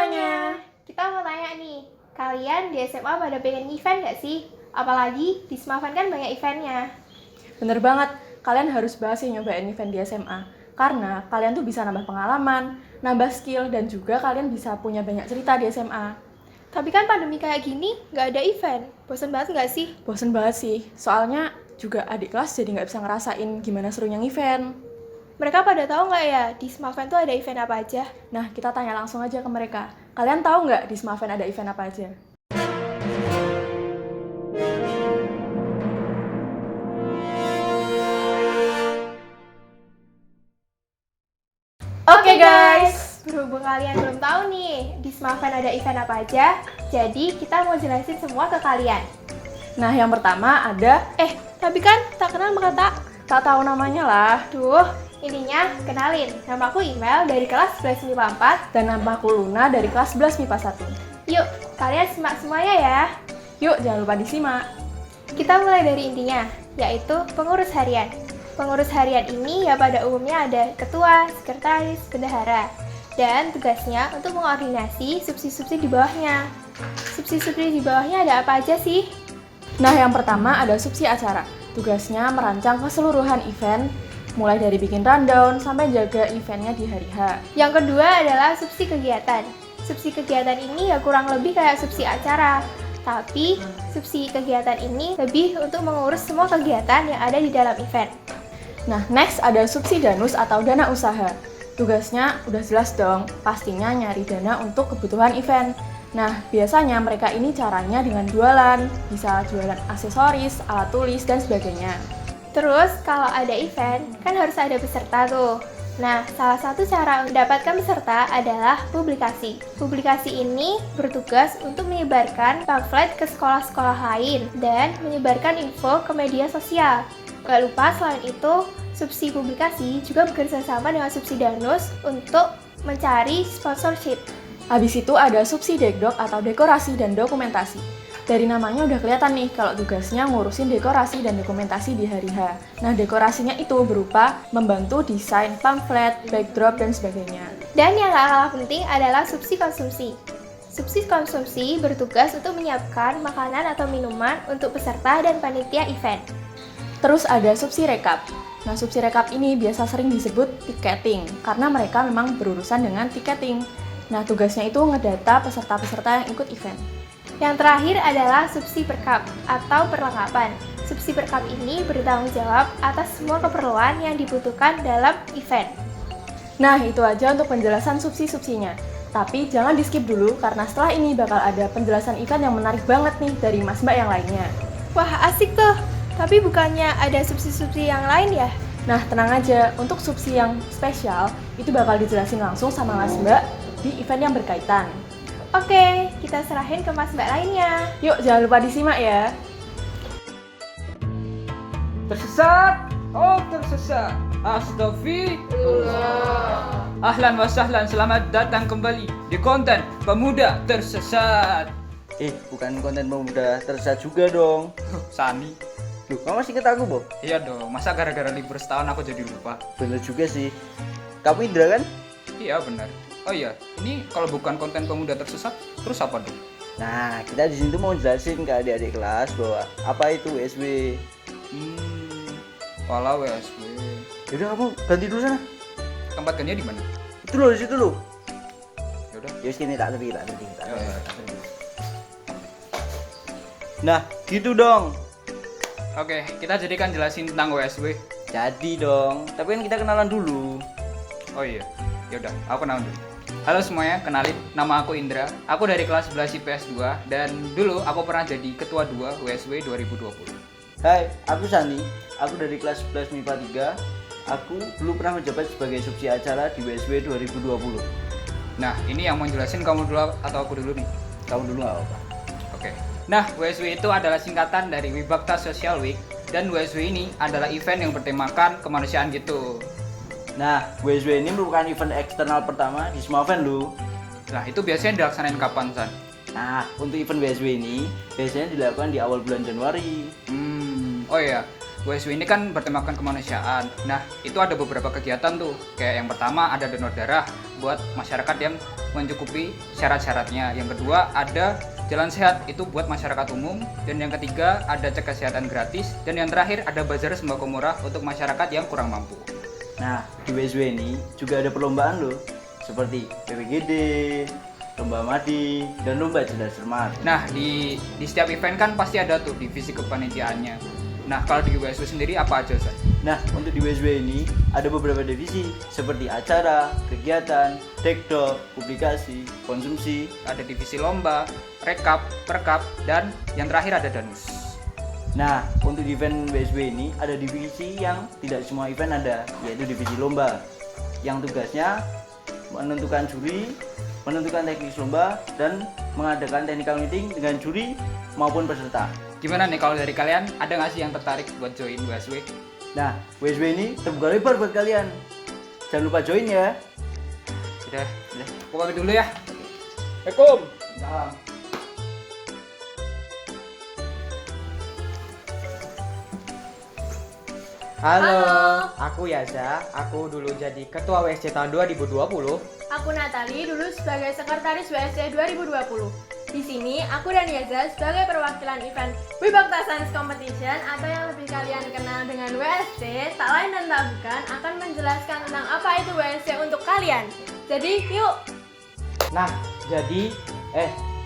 semuanya, kita mau tanya nih, kalian di SMA pada pengen event nggak sih? Apalagi di Smavan kan banyak eventnya. Bener banget, kalian harus bahas sih nyobain event di SMA. Karena kalian tuh bisa nambah pengalaman, nambah skill, dan juga kalian bisa punya banyak cerita di SMA. Tapi kan pandemi kayak gini, nggak ada event. Bosan banget nggak sih? Bosen banget sih, soalnya juga adik kelas jadi nggak bisa ngerasain gimana serunya event. Mereka pada tahu nggak ya, di Smavan tuh ada event apa aja? Nah, kita tanya langsung aja ke mereka. Kalian tahu nggak di Smaven ada event apa aja? Oke guys, berhubung kalian belum tahu nih, di Smavan ada event apa aja, jadi kita mau jelasin semua ke kalian. Nah, yang pertama ada, Tapi kan tak kenal maka tak. tak tahu namanya lah, Duh, ininya kenalin, namaku Email dari kelas 11 MIPA 4. dan namaku Luna dari kelas 11 MIPA 1. Yuk, kalian simak semuanya ya. Yuk, jangan lupa disimak. Kita mulai dari intinya, yaitu pengurus harian. Pengurus harian ini ya pada umumnya ada ketua, sekretaris, bendahara. Dan tugasnya untuk mengkoordinasi subsidi-subsidi di bawahnya. Subsidi-subsidi di bawahnya ada apa aja sih? Nah, yang pertama ada subsi acara. Tugasnya merancang keseluruhan event, mulai dari bikin rundown sampai jaga eventnya di hari H. Yang kedua adalah subsidi kegiatan. Subsidi kegiatan ini ya kurang lebih kayak subsidi acara. Tapi subsidi kegiatan ini lebih untuk mengurus semua kegiatan yang ada di dalam event. Nah, next ada subsi danus atau dana usaha. Tugasnya udah jelas dong, pastinya nyari dana untuk kebutuhan event. Nah, biasanya mereka ini caranya dengan jualan, bisa jualan aksesoris, alat tulis, dan sebagainya. Terus kalau ada event, kan harus ada peserta tuh. Nah, salah satu cara mendapatkan peserta adalah publikasi. Publikasi ini bertugas untuk menyebarkan pamflet ke sekolah-sekolah lain dan menyebarkan info ke media sosial. Gak lupa selain itu, subsidi publikasi juga bekerja sama dengan subsidi danus untuk mencari sponsorship. Habis itu ada subsi dekdok atau dekorasi dan dokumentasi. Dari namanya udah kelihatan nih kalau tugasnya ngurusin dekorasi dan dokumentasi di hari H. Nah, dekorasinya itu berupa membantu desain pamflet, backdrop, dan sebagainya. Dan yang gak kalah penting adalah subsidi konsumsi. Subsidi konsumsi bertugas untuk menyiapkan makanan atau minuman untuk peserta dan panitia event. Terus ada subsi rekap. Nah, subsi rekap ini biasa sering disebut tiketing karena mereka memang berurusan dengan tiketing. Nah, tugasnya itu ngedata peserta-peserta yang ikut event. Yang terakhir adalah subsidi perkap atau perlengkapan. Subsidi perkap ini bertanggung jawab atas semua keperluan yang dibutuhkan dalam event. Nah, itu aja untuk penjelasan subsi-subsinya. Tapi jangan di-skip dulu karena setelah ini bakal ada penjelasan event yang menarik banget nih dari Mas Mbak yang lainnya. Wah, asik tuh. Tapi bukannya ada subsidi-subsidi yang lain ya? Nah, tenang aja, untuk subsi yang spesial itu bakal dijelasin langsung sama Mas Mbak di event yang berkaitan. Oke, kita serahin ke Mas Mbak lainnya. Yuk, jangan lupa disimak ya. Tersesat? Oh, tersesat. Astagfirullah. Ahlan wa sahlan, selamat datang kembali di konten Pemuda Tersesat. Bukan konten pemuda tersesat juga dong. Sani. Loh, kamu masih inget aku, Bo? Iya dong, masa gara-gara libur setahun aku jadi lupa? Bener juga sih. Kamu Indra kan? Iya benar. Oh iya, ini kalau bukan konten Pemuda Tersesat, terus apa dong? Nah, kita di sini tuh mau jelasin ke adik-adik kelas bahwa apa itu WSW. Walau WSW. Yaudah kamu ganti dulu sana. Tempat gantinya di mana? Itu loh, di situ loh. Yaudah. Yus sini tak tepi. Ya. Nah, gitu dong. Oke, kita jadikan jelasin tentang WSW. Jadi dong. Tapi kan kita kenalan dulu. Oh iya, yaudah, aku kenalan dulu. Halo semuanya, kenalin, nama aku Indra. Aku dari kelas 11 IPS 2 dan dulu aku pernah jadi ketua 2 WSW 2020. Hai, aku Sani. Aku dari kelas 11 MIPA 3. Aku dulu pernah menjabat sebagai subsi acara di WSW 2020. Nah, ini yang mau jelasin kamu dulu atau aku dulu nih? Kamu dulu nggak apa-apa. Oke. Nah, WSW itu adalah singkatan dari Wibakta Social Week dan WSW ini adalah event yang bertemakan kemanusiaan gitu. Nah, WSW ini merupakan event eksternal pertama di Smaven loh. Nah, itu biasanya dilaksanain kapan, San? Nah, untuk event WSW ini biasanya dilakukan di awal bulan Januari. Oh iya, WSW ini kan bertemakan kemanusiaan. Nah, itu ada beberapa kegiatan tuh. Kayak yang pertama ada donor darah buat masyarakat yang mencukupi syarat-syaratnya. Yang kedua ada jalan sehat, itu buat masyarakat umum. Dan yang ketiga ada cek kesehatan gratis. Dan yang terakhir ada bazar sembako murah untuk masyarakat yang kurang mampu. Nah, di WSW ini juga ada perlombaan loh, seperti PPGD, lomba madi, dan lomba cerdas cermat. Nah, di setiap event kan pasti ada tuh divisi kepanitiaannya. Nah, kalau di WSW sendiri apa aja, San? Nah, untuk di WSW ini ada beberapa divisi seperti acara, kegiatan, dekdok, publikasi, konsumsi. Ada divisi lomba, rekap, perkap, dan yang terakhir ada danus. Nah, untuk di event WSW ini ada divisi yang tidak semua event ada, yaitu divisi lomba, yang tugasnya menentukan juri, menentukan teknis lomba, dan mengadakan technical meeting dengan juri maupun peserta. Gimana nih kalau dari kalian, ada nggak sih yang tertarik buat join WSW? Nah, WSW ini terbuka lebar buat kalian. Jangan lupa join ya. Udah, aku pamit dulu ya. Assalamualaikum. Salam. Halo, aku Yaza. Aku dulu jadi ketua WSC tahun 2020. Aku Natali, dulu sebagai sekretaris WSC 2020. Di sini, aku dan Yaza sebagai perwakilan event Wibakta Science Competition atau yang lebih kalian kenal dengan WSC, tak lain dan tak bukan akan menjelaskan tentang apa itu WSC untuk kalian. Jadi, yuk! Nah, jadi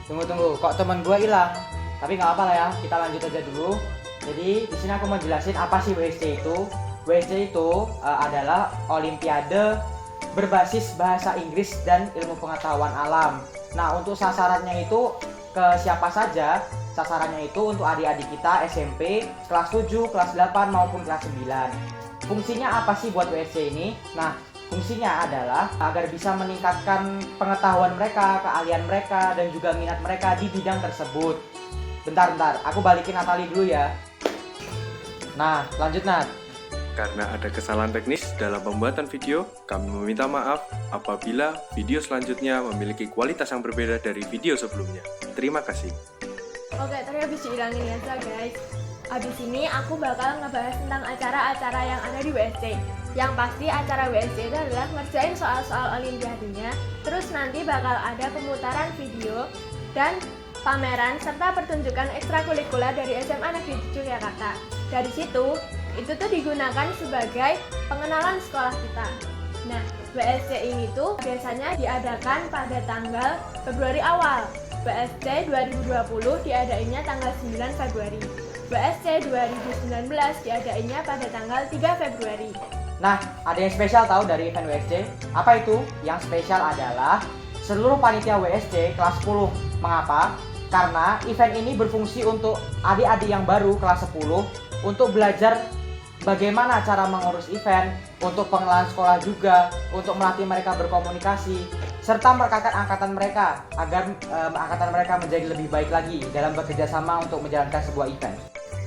tunggu, kok teman gue hilang? Tapi nggak apa lah ya, kita lanjut aja dulu. Jadi di sini aku mau jelasin apa sih WSC itu. WSC itu adalah Olimpiade berbasis bahasa Inggris dan ilmu pengetahuan alam. Nah, untuk sasarannya itu ke siapa saja? Sasarannya itu untuk adik-adik kita SMP kelas 7, kelas 8 maupun kelas 9. Fungsinya apa sih buat WSC ini? Nah, fungsinya adalah agar bisa meningkatkan pengetahuan mereka, keahlian mereka, dan juga minat mereka di bidang tersebut. Bentar, aku balikin Natali dulu ya. Nah, lanjut Nat. Karena ada kesalahan teknis dalam pembuatan video, kami meminta maaf apabila video selanjutnya memiliki kualitas yang berbeda dari video sebelumnya. Terima kasih. Oke, tadi habis dihilangin ya guys. Habis ini aku bakal ngebahas tentang acara-acara yang ada di WSC. Yang pasti acara WSC itu adalah ngerjain soal-soal olimpiadenya. Terus nanti bakal ada pemutaran video dan pameran serta pertunjukan ekstrakurikuler dari SMA Negeri 7 Yogyakarta. Dari situ, itu tuh digunakan sebagai pengenalan sekolah kita. Nah, WSC ini tuh biasanya diadakan pada tanggal Februari awal. WSC 2020 diadainnya tanggal 9 Februari. WSC 2019 diadainnya pada tanggal 3 Februari. Nah, ada yang spesial tahu dari event WSC? Apa itu? Yang spesial adalah seluruh panitia WSC kelas 10. Mengapa? Karena event ini berfungsi untuk adik-adik yang baru kelas 10 untuk belajar bagaimana cara mengurus event, untuk pengenalan sekolah juga, untuk melatih mereka berkomunikasi, serta merekatkan angkatan mereka agar angkatan mereka menjadi lebih baik lagi dalam bekerja sama untuk menjalankan sebuah event.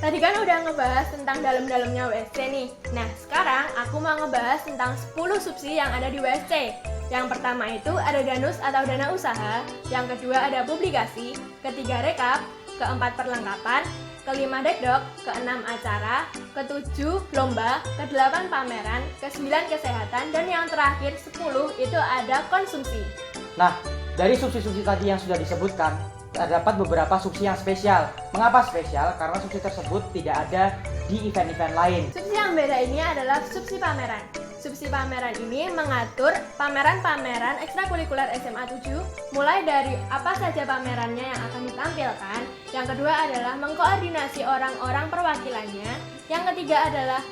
Tadi kan udah ngebahas tentang dalam-dalamnya WSC nih. Nah, sekarang aku mau ngebahas tentang 10 subsidi yang ada di WSC. Yang pertama itu ada danus atau dana usaha, yang kedua ada publikasi, ketiga rekap, keempat perlengkapan, kelima dekdok, keenam acara, ketujuh lomba, kedelapan pameran, kesembilan kesehatan, dan yang terakhir 10 itu ada konsumsi. Nah, dari subsidi-subsidi tadi yang sudah disebutkan, terdapat beberapa subsidi yang spesial. Mengapa spesial? Karena subsidi tersebut tidak ada di event-event lain. Subsidi yang beda ini adalah subsidi pameran. Subsidi pameran ini mengatur pameran-pameran ekstrakurikuler SMA 7, mulai dari apa saja pamerannya yang akan ditampilkan. Yang kedua adalah mengkoordinasi orang-orang perwakilannya. Yang ketiga adalah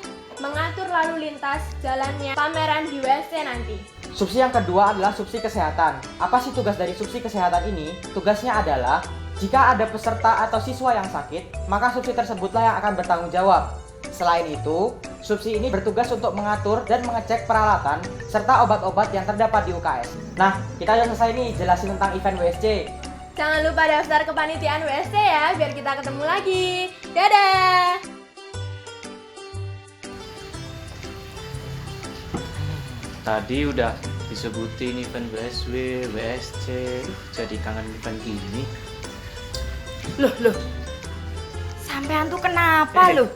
mengatur lalu lintas jalannya pameran di WSC nanti. Subsidi yang kedua adalah subsidi kesehatan. Apa sih tugas dari subsidi kesehatan ini? Tugasnya adalah jika ada peserta atau siswa yang sakit, maka subsidi tersebutlah yang akan bertanggung jawab. Selain itu, subsidi ini bertugas untuk mengatur dan mengecek peralatan serta obat-obat yang terdapat di UKS. Nah, kita sudah selesai nih jelasin tentang event WSC. Jangan lupa daftar kepanitiaan WSC ya, biar kita ketemu lagi. Dadah! Tadi udah disebutin event WSW, WSC, jadi kangen event gini. Loh. Sampean tuh kenapa loh?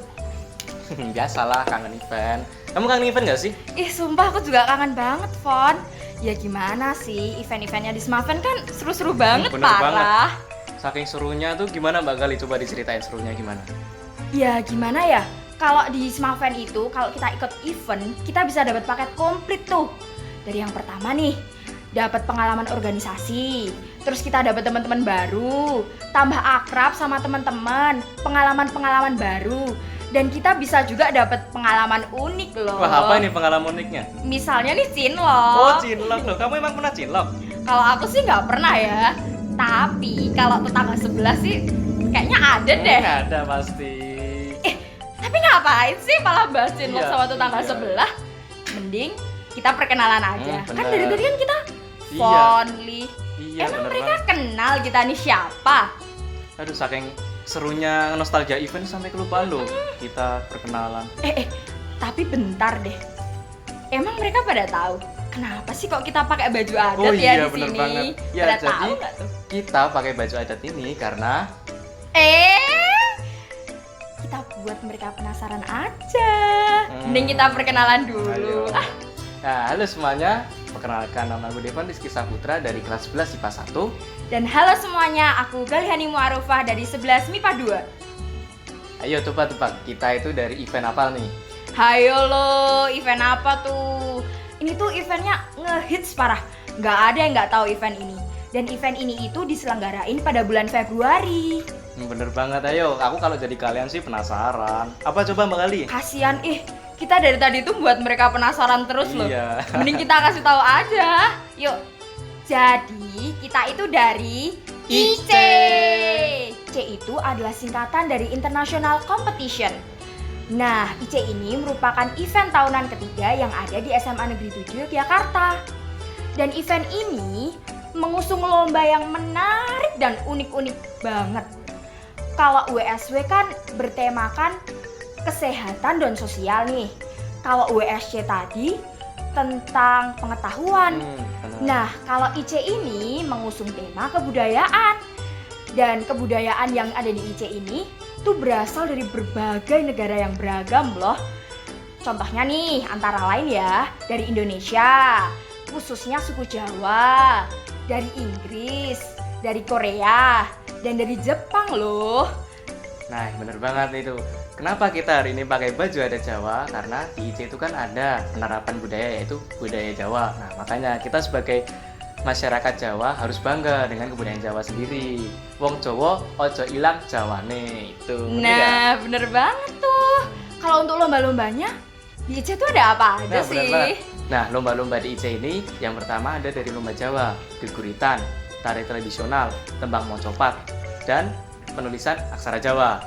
Biasalah kangen event. Kamu kangen event gak sih? Ih, sumpah aku juga kangen banget, Fon. Ya gimana sih, event-eventnya di Smaven kan seru-seru banget, Bener parah. Saking serunya tuh gimana Mbak Gali? Coba diceritain serunya gimana? Ya gimana ya, kalau di Smaven itu, kalau kita ikut event, kita bisa dapat paket komplit tuh. Dari yang pertama nih, dapat pengalaman organisasi, terus kita dapat teman-teman baru, tambah akrab sama teman-teman, pengalaman-pengalaman baru, dan kita bisa juga dapat pengalaman unik loh. Wah, apa ini pengalaman uniknya? Misalnya nih Oh, cinlok. cinlok loh. Kamu emang pernah cinlok? Kalau aku sih nggak pernah ya, tapi kalau tetangga sebelah sih kayaknya ada deh. Ada pasti. Tapi ngapain sih malah bahas cinlok Iya, sama tetangga iya. sebelah? Mending kita perkenalan aja. Kan bener. dari tadi kan kita Iya. Fondly. Iya, Emang bener mereka banget. kenal kita nih siapa? Aduh, saking serunya nostalgia event sampai kelupaan loh kita perkenalan. Tapi bentar deh. Emang mereka pada tahu kenapa sih kok kita pakai baju adat Oh ya iya, di bener sini? banget. Ya, Pada jadi tahu nggak tuh? kita pakai baju adat ini karena Kita buat mereka penasaran aja. Mending kita perkenalan dulu. Ayo. Nah, halo semuanya. Perkenalkan, nama aku Devan Rizky Saputra dari kelas 11 IPA 1. Dan halo semuanya, aku Galihani Muarufah dari 11 MIPA 2. Ayo tebak-tebak, kita itu dari event apa nih? Hayo lo, event apa tuh? Ini tuh eventnya ngehits parah. Nggak ada yang nggak tahu event ini. Dan event ini itu diselenggarain pada bulan Februari. Bener banget, ayo. Aku kalau jadi kalian sih penasaran. Apa coba Mbak Gali? Kasian, kita dari tadi tuh buat mereka penasaran terus loh. Iya. Mending kita kasih tahu aja. Yuk. Jadi, kita itu dari IC. IC itu adalah singkatan dari International Competition. Nah, IC ini merupakan event tahunan ketiga yang ada di SMA Negeri 7 Yogyakarta. Dan event ini mengusung lomba yang menarik dan unik-unik banget. Kalau WSW kan bertemakan kesehatan dan sosial nih. Kalau WSC tadi tentang pengetahuan. Bener. Nah, kalau IC ini mengusung tema kebudayaan. Dan kebudayaan yang ada di IC ini tuh berasal dari berbagai negara yang beragam loh. Contohnya nih, antara lain ya, dari Indonesia, khususnya suku Jawa, dari Inggris, dari Korea, dan dari Jepang loh. Nah, bener banget itu. Kenapa kita hari ini pakai baju adat Jawa? Karena di IC itu kan ada penerapan budaya, yaitu budaya Jawa. Nah, makanya kita sebagai masyarakat Jawa harus bangga dengan kebudayaan Jawa sendiri. Wong Jawa ojo ilang Jawane itu. Bener nggak? Nah, bener banget tuh. Kalau untuk lomba-lombanya, di IC tuh ada apa aja Nah, bener sih? banget. Nah, lomba-lomba di IC ini yang pertama ada dari lomba Jawa, geguritan, tari tradisional, tembang mocopat, dan penulisan aksara Jawa.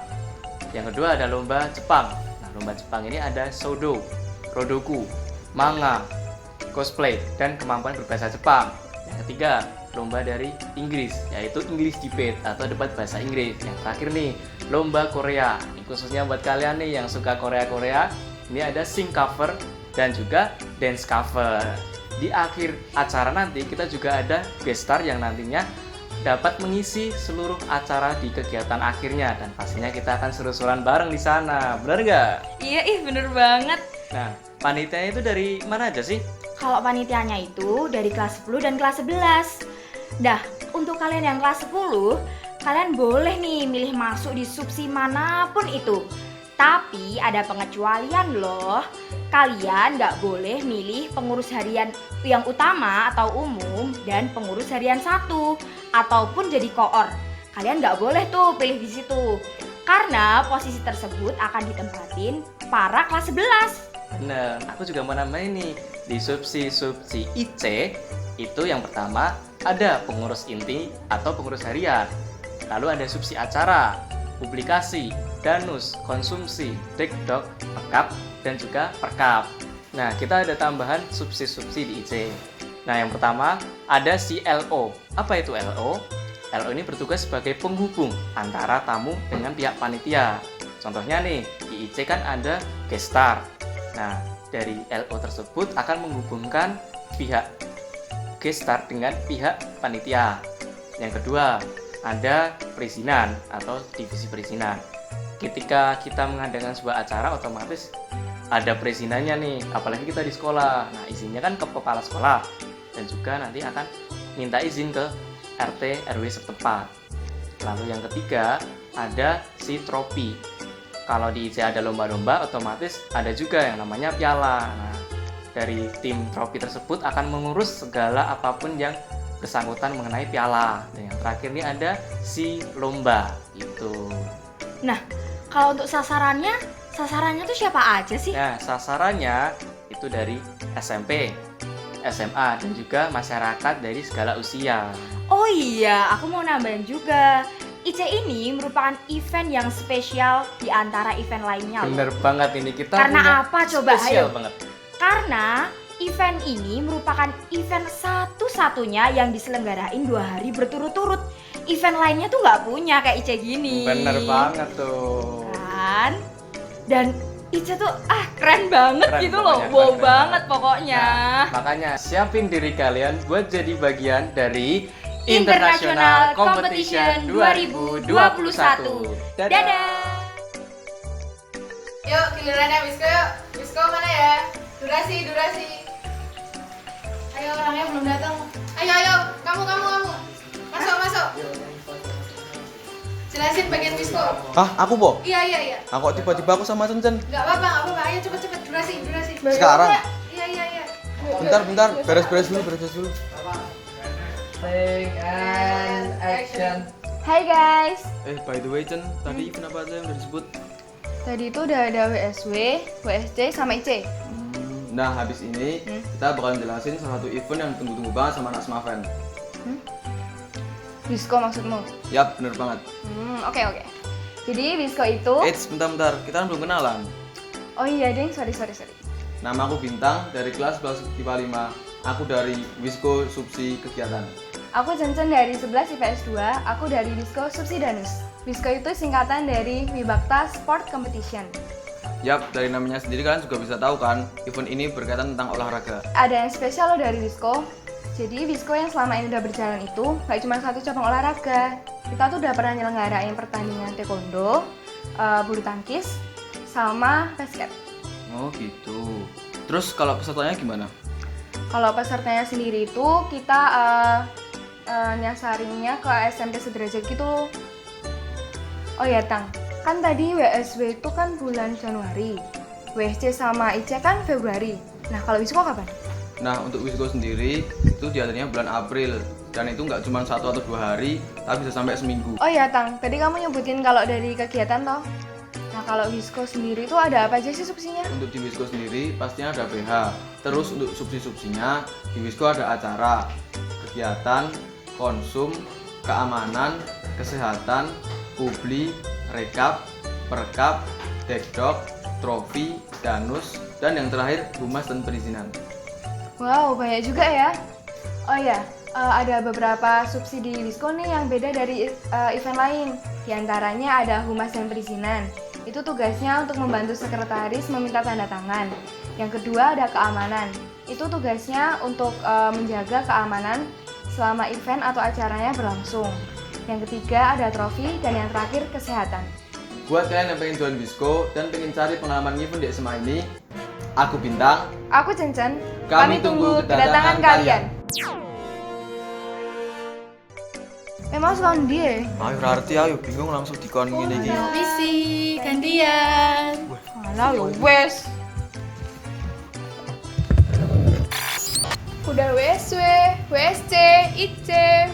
Yang kedua ada lomba Jepang. Nah, lomba Jepang ini ada Sodo, Rodoku, Manga, cosplay, dan kemampuan berbahasa Jepang. Yang ketiga, lomba dari Inggris, yaitu English Debate atau debat bahasa Inggris. Yang terakhir nih, lomba Korea. Ini khususnya buat kalian nih yang suka Korea-Korea, ini ada sing cover dan juga dance cover. Di akhir acara nanti kita juga ada guest star yang nantinya dapat mengisi seluruh acara di kegiatan akhirnya, dan pastinya kita akan seru-seruan bareng di sana. Bener nggak? Iya, bener banget. Nah, panitia itu dari mana aja sih? Kalau panitianya itu dari kelas 10 dan kelas 11. Nah, untuk kalian yang kelas 10, kalian boleh nih milih masuk di subsi manapun itu. Tapi ada pengecualian loh. Kalian nggak boleh milih pengurus harian yang utama atau umum dan pengurus harian 1 ataupun jadi koor. Kalian nggak boleh tuh pilih di situ. Karena posisi tersebut akan ditempatin para kelas 11. Bener, aku juga mau nambahin nih. Di subsi IC itu yang pertama ada pengurus inti atau pengurus harian. Lalu ada subsi acara, publikasi, danus, konsumsi, dekdok, pekap, dan juga perkap. Nah, kita ada tambahan subsi-subsi di IC. Nah, yang pertama ada si LO. Apa itu LO? LO ini bertugas sebagai penghubung antara tamu dengan pihak panitia. Contohnya nih, di IC kan ada guest star. Nah, dari LO tersebut akan menghubungkan pihak guest star dengan pihak panitia. Yang kedua, ada perizinan atau divisi perizinan. Ketika kita mengadakan sebuah acara, otomatis ada perizinannya nih, apalagi kita di sekolah. Nah, izinnya kan ke kepala sekolah. dan juga nanti akan minta izin ke RT RW setempat. Lalu yang ketiga ada si trofi. Kalau di IC ada lomba-lomba, otomatis ada juga yang namanya piala. Nah, dari tim trofi tersebut akan mengurus segala apapun yang bersangkutan mengenai piala. Dan yang terakhir ini ada si lomba itu. Nah, kalau untuk sasarannya tuh siapa aja sih? Nah, sasarannya itu dari SMP, SMA, dan juga masyarakat dari segala usia. Oh iya, aku mau nambahin juga. IC ini merupakan event yang spesial di antara event lainnya loh. Bener banget ini kita Karena punya apa coba? spesial Ayo. banget. Karena event ini merupakan event satu-satunya yang diselenggarain 2 hari berturut-turut. Event lainnya tuh nggak punya kayak IC gini. Bener banget tuh. Kan? Dan IC tuh keren banget Keren gitu loh. pokoknya, Wow keren banget pokoknya. Nah, makanya siapin diri kalian buat jadi bagian dari International Competition 2021. Dadah. Yuk, gilirannya Wisko yuk. Wisko mana ya? Durasi. Ayo, orangnya belum datang. Ayo, kamu. Masuk. Jelasin bagian Wisko. Hah, aku po? Iya. Aku tiba-tiba aku sama Cencen. Gak apa-apa. Ayo cepet. Durasi. Sekarang? Iya. Bentar, beres dulu. And action. Hai guys, By the way Cen, tadi event apa aja yang udah disebut? tadi itu udah ada WSW, WSC, sama IC. Nah, habis ini kita bakal jelasin salah satu event yang ditunggu-tunggu banget sama anak Smaven. Wisko maksudmu? Yap, bener banget. Oke. Jadi Wisko itu... Bentar, kita kan belum kenalan. Oh iya deng, sorry. Nama aku Bintang, dari kelas 11 IPA 5. Aku dari Wisko Subsi Kegiatan. Aku Cencen dari 11 IPS 2, aku dari Wisko Subsi Danus. Wisko itu singkatan dari Wibakta Sport Competition. Yap, dari namanya sendiri kalian juga bisa tahu kan, event ini berkaitan tentang olahraga. Ada yang spesial loh dari Wisko. Jadi Wisko yang selama ini udah berjalan itu gak cuma satu cabang olahraga. Kita tuh udah pernah nyelenggarain pertandingan taekwondo, bulu tangkis, sama basket. Oh gitu. Terus kalau pesertanya gimana? Kalau pesertanya sendiri itu kita nyasarinnya ke SMP sederajat gitu. Oh ya Tang, kan tadi WSW itu kan bulan Januari, WSC sama IC kan Februari. Nah kalau Wisko kapan? Nah, untuk Wisko sendiri itu diadakannya bulan April. Dan itu nggak cuma 1 atau 2 hari, tapi bisa sampai seminggu. Oh ya Tang, tadi kamu nyebutin kalau dari kegiatan toh. Nah kalau Wisko sendiri itu ada apa aja sih subsidinya? Untuk di Wisko sendiri pastinya ada PH. Terus untuk subsidi-subsidinya di Wisko ada acara, kegiatan, konsum, keamanan, kesehatan, publi, rekap, perkap, dekdok, trofi, danus, dan yang terakhir humas dan perizinan. Wow, banyak juga ya. Oh ya, ada beberapa subsidi Wisko nih yang beda dari event lain. Di antaranya ada humas dan perizinan. Itu tugasnya untuk membantu sekretaris meminta tanda tangan. Yang kedua ada keamanan. Itu tugasnya untuk menjaga keamanan selama event atau acaranya berlangsung. Yang ketiga ada trofi dan yang terakhir kesehatan. Buat kalian yang pengen join Wisko dan pengen cari pengalaman event di SMA ini, aku Bintang. Aku Cencen. Kami tunggu kedatangan kalian. Memang suka dia. Ayo berarti ayo bingung langsung dikon ngene iki. Misi, gantian. Alah yo wes. Udah WSW, WSC, IC,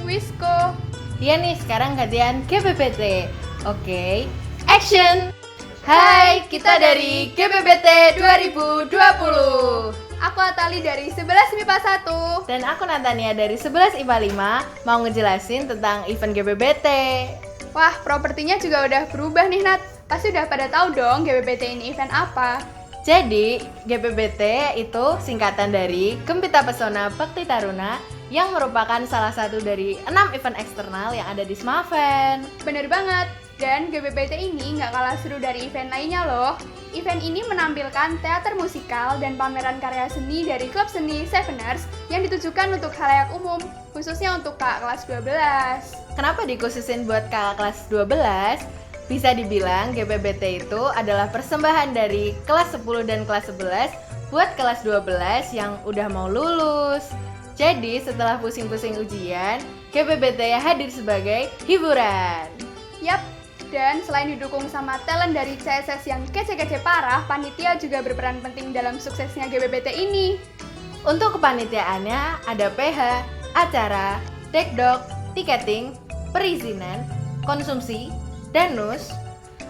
Wisko. Iya nih, sekarang gantian GBBT. Oke, action! Hai, kita dari GBBT 2020. Aku Atali dari 11 MIPA 1. Dan aku Natania dari 11 IPA 5. Mau ngejelasin tentang event GBBT. Wah, propertinya juga udah berubah nih Nat. Pasti udah pada tahu dong GBBT ini event apa. Jadi, GBBT itu singkatan dari Gempita Pesona Bakti Taruna yang merupakan salah satu dari 6 event eksternal yang ada di Smaven. Bener banget, dan GBBT ini nggak kalah seru dari event lainnya loh. Event ini menampilkan teater musikal dan pameran karya seni dari klub seni Seveners yang ditujukan untuk khalayak umum, khususnya untuk kakak kelas 12. Kenapa dikhususin buat kakak kelas 12? Bisa dibilang GBBT itu adalah persembahan dari kelas 10 dan kelas 11 buat kelas 12 yang udah mau lulus. Jadi setelah pusing-pusing ujian, GBBT hadir sebagai hiburan. Yap, dan selain didukung sama talent dari CSS yang kece-kece parah, panitia juga berperan penting dalam suksesnya GBBT ini. Untuk kepanitiaannya ada PH, acara, dekdok, tiketing, perizinan, konsumsi, danus,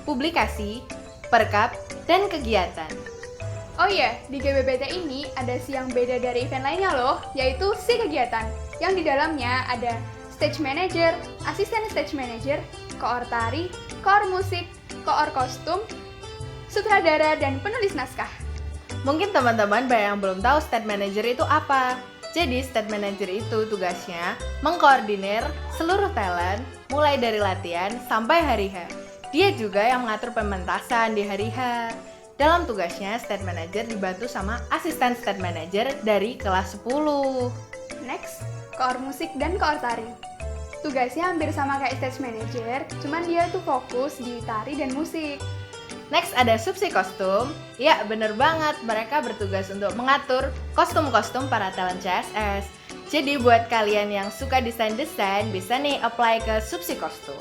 publikasi, perkap, dan kegiatan. Oh iya, di GBBT ini ada si yang beda dari event lainnya loh, yaitu si kegiatan. Yang di dalamnya ada stage manager, asisten stage manager, koor tari, koor musik, koor kostum, sutradara, dan penulis naskah. Mungkin teman-teman banyak yang belum tahu stage manager itu apa. Jadi stage manager itu tugasnya mengkoordinir seluruh talent mulai dari latihan sampai hari H. Dia juga yang mengatur pementasan di hari H. Dalam tugasnya, stage manager dibantu sama asisten stage manager dari kelas 10. Next, koor musik dan koor tari. Tugasnya hampir sama kayak stage manager, cuman dia tuh fokus di tari dan musik. Next ada subsi kostum. Ya, bener banget. Mereka bertugas untuk mengatur kostum-kostum para talent CSS. Jadi buat kalian yang suka desain-desain, bisa nih apply ke subsi kostum.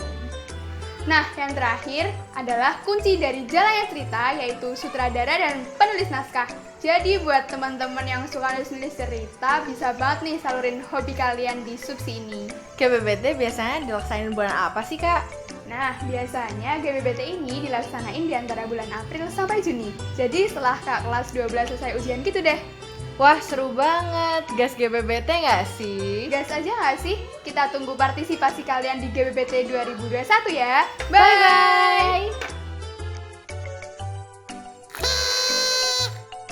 Nah, yang terakhir adalah kunci dari jalannya cerita, yaitu sutradara dan penulis naskah. Jadi buat teman-teman yang suka nulis cerita, bisa banget nih salurin hobi kalian di subsi ini. GBBT biasanya dilaksanain bulan apa sih, Kak? Nah, biasanya GBBT ini dilaksanain di antara bulan April sampai Juni. Jadi setelah Kak kelas 12 selesai ujian gitu deh. Wah, seru banget. Gas GBBT nggak sih? Gas aja nggak sih? Kita tunggu partisipasi kalian di GBBT 2021 ya. Bye-bye!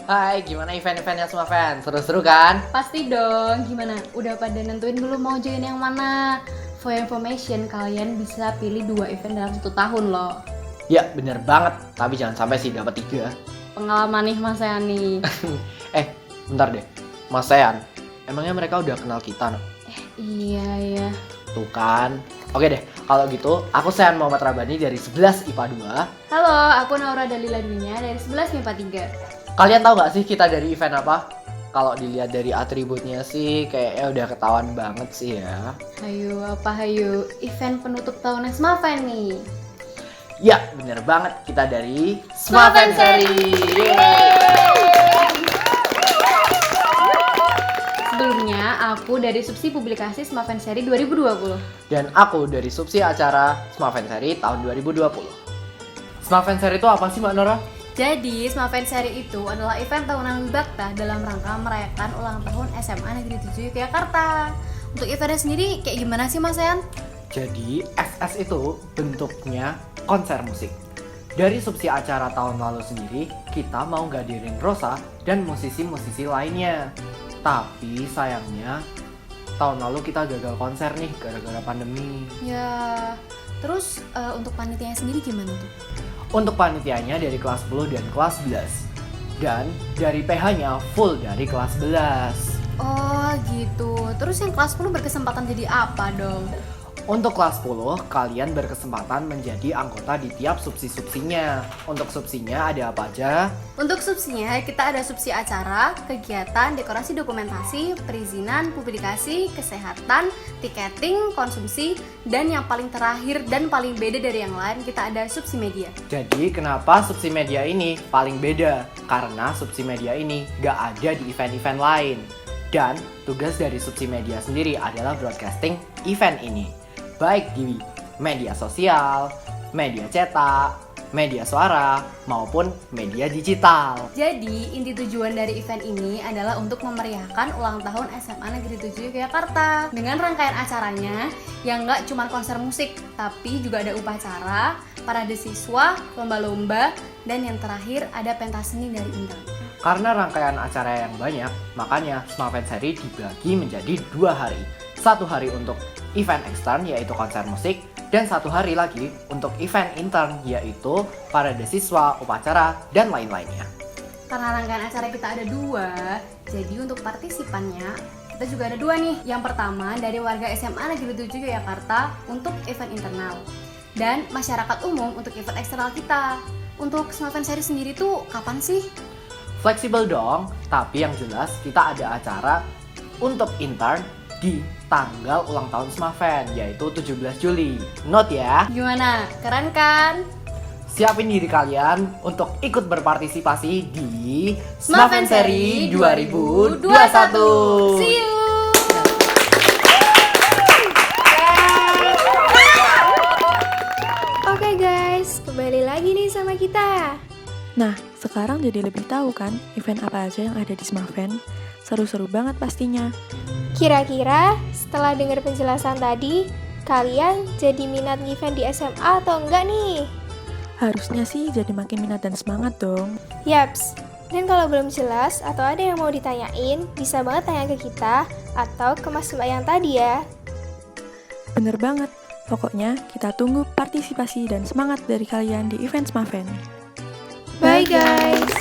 Hai, gimana event-eventnya semua fans? Seru-seru kan? Pasti dong, gimana? Udah pada nentuin belum mau join yang mana? For your information, kalian bisa pilih 2 event dalam 1 tahun loh. Ya, bener banget. Tapi jangan sampai sih dapat 3. Pengalaman nih Mas Yani. Bentar deh. Mas Sean, emangnya mereka udah kenal kita, no? Iya. Tuh kan. Oke deh, kalau gitu aku Sean Muhammad Rabani dari 11 IPA 2. Halo, aku Naura Dalila Dunia dari 11 MIPA 3. Kalian tahu gak sih kita dari event apa? Kalau dilihat dari atributnya sih kayaknya udah ketahuan banget sih ya. Hayu? Event penutup tahun Smaven nih. Ya, bener banget. Kita dari Smaven Seri. Sebelumnya, aku dari Subsi Publikasi Smaven Seri 2020. Dan aku dari Subsi Acara Smaven Seri tahun 2020. Smaven Seri itu apa sih, Mbak Nora? Jadi, Smaven Seri itu adalah event tahunan Wibakta dalam rangka merayakan ulang tahun SMA Negeri 7 Yogyakarta. Untuk eventnya sendiri kayak gimana sih Mas Yan? Jadi, SS itu bentuknya konser musik. Dari Subsi Acara tahun lalu sendiri, kita mau ngadirin Rosa dan musisi-musisi lainnya. Tapi sayangnya, tahun lalu kita gagal konser nih gara-gara pandemi. Ya, terus untuk panitianya sendiri gimana tuh? Untuk panitianya dari kelas 10 dan kelas 11. Dan dari PH-nya full dari kelas 11. Oh gitu, terus yang kelas 10 berkesempatan jadi apa dong? Untuk kelas 10, kalian berkesempatan menjadi anggota di tiap subsi-subsinya. Untuk subsinya ada apa aja? Untuk subsinya, kita ada subsi acara, kegiatan, dekorasi dokumentasi, perizinan, publikasi, kesehatan, tiketing, konsumsi, dan yang paling terakhir dan paling beda dari yang lain, kita ada subsi media. Jadi kenapa subsi media ini paling beda? Karena subsi media ini gak ada di event-event lain. Dan tugas dari subsi media sendiri adalah broadcasting event ini. Baik di media sosial, media cetak, media suara, maupun media digital. Jadi, inti tujuan dari event ini adalah untuk memeriahkan ulang tahun SMA Negeri 7 Yogyakarta. Dengan rangkaian acaranya yang nggak cuma konser musik, tapi juga ada upacara, parade siswa, lomba-lomba, dan yang terakhir ada pentas seni dari Intel. Karena rangkaian acara yang banyak, makanya Smaven Seri dibagi menjadi 2 hari. 1 hari untuk event ekstern yaitu konser musik, dan 1 hari lagi untuk event intern yaitu parade siswa, upacara, dan lain-lainnya. Karena rangkaian acara kita ada 2, jadi untuk partisipannya kita juga ada 2 nih. Yang pertama dari warga SMA Negeri 7 Yogyakarta untuk event internal, dan masyarakat umum untuk event eksternal kita. Untuk Smaven Seri sendiri tuh kapan sih? Fleksibel dong, tapi yang jelas kita ada acara untuk intern di tanggal ulang tahun Smaven, yaitu 17 Juli. Note ya. Gimana? Keren kan? Siapin diri kalian untuk ikut berpartisipasi di Smaven Smaven Seri 2021. See you! Oke guys, kembali lagi nih sama kita. Nah, sekarang jadi lebih tahu kan event apa aja yang ada di Smaven? Seru-seru banget pastinya. Kira-kira setelah dengar penjelasan tadi, kalian jadi minat event di SMA atau enggak nih? Harusnya sih jadi makin minat dan semangat dong. Yaps, dan kalau belum jelas atau ada yang mau ditanyain, bisa banget tanya ke kita atau ke Mas Mbak yang tadi ya. Bener banget. Pokoknya kita tunggu partisipasi dan semangat dari kalian di event Smaven. Bye guys!